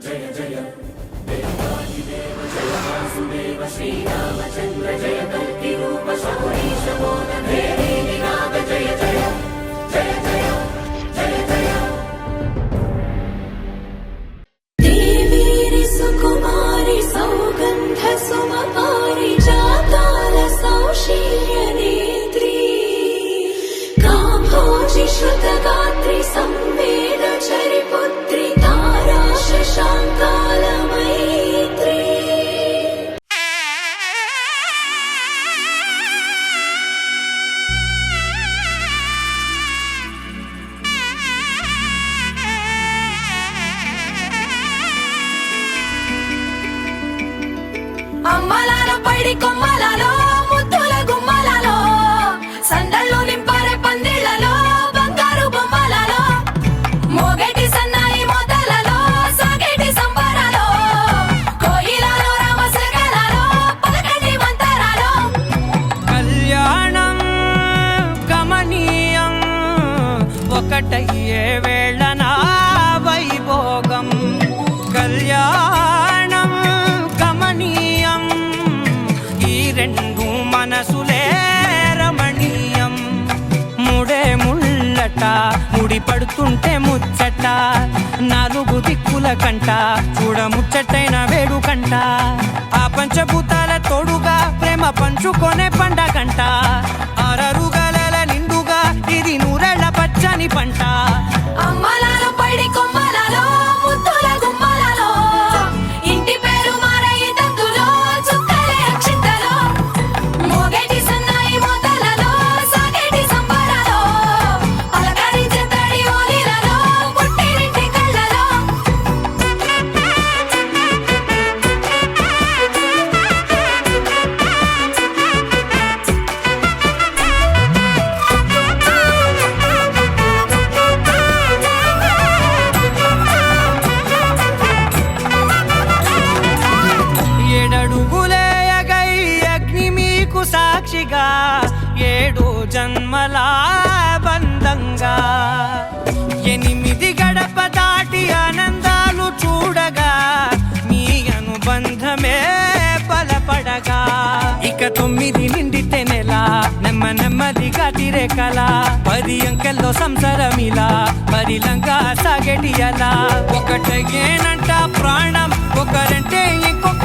జయ జయ దేవాదిదేవ జయ వాసుదేవ శ్రీరామచంద్ర జయ కల్కి రూప శౌరీశ మోద దేవి నినాద జయ జయ జయ జయ జయ జయ దేవి సుకుమారి సౌగంధ సుమపారి జాతాల సౌశీల్య నేత్రి కాంభోజి శ్రుతగాత్రి సంవేద చరిపుత్రి తారా శశాంకాల మైత్రి అమ్మలాలో పడి కొమ్మలలో ముద్దుల గుమ్మలలో సందళ్ళు నింపారే పందిళ్లలో బంగారు బొమ్మలలో మోగేటి సన్నాయి మోతలలో సాగేటి సంబరాలో కోయిలలో రామసగలలో పలకటి మంతరాలో కళ్యాణం గమనీయం ఒకటయ్యే వేళన వైభోగం కళ్యాణం గమనీయం ఈ రెండు మనసులే రమణీయం ముడే ముళ్ళట ముడి పడుతుంటే ముచ్చట నాలుగు దిక్కుల కంట చూడ ముచ్చటైన వేడుకంట ఆ పంచభూతాల తోడుగా ప్రేమ పంచుకొనే పండగంట ఆరరుగల నిండుగా ఇది నూరెళ్ళ పచ్చని పంట అమ్మలాలో పడి కొమ్మలలో ముద్దుల గుమ్మలలో ఇంటి పేరు మారయి తందులో చుక్కలే అక్షింతలో మోగేటి సన్నాయి మోతలలో సాగేటి సంబరాలో పలకరించే తడి ఓలిలలో పుట్టినింటి కళ్ళలో ఏడడుగులే ఎగై అగ్ని మీకు సాక్షిగా ఏడు జన్మల బంధంగా ఎనిమిది గడప దాటి ఆనందాలు చూడగా మీ అనుబంధమే బలపడగా ఇక 9 నిండితే నెల నెమ్మదిగా తిరే కల 10 అంకెల్లో సంసారమిలా పరిలంగా సాగేటి అలా ఒకటేనంట ప్రాణం ఒకరంటే ఇంకొక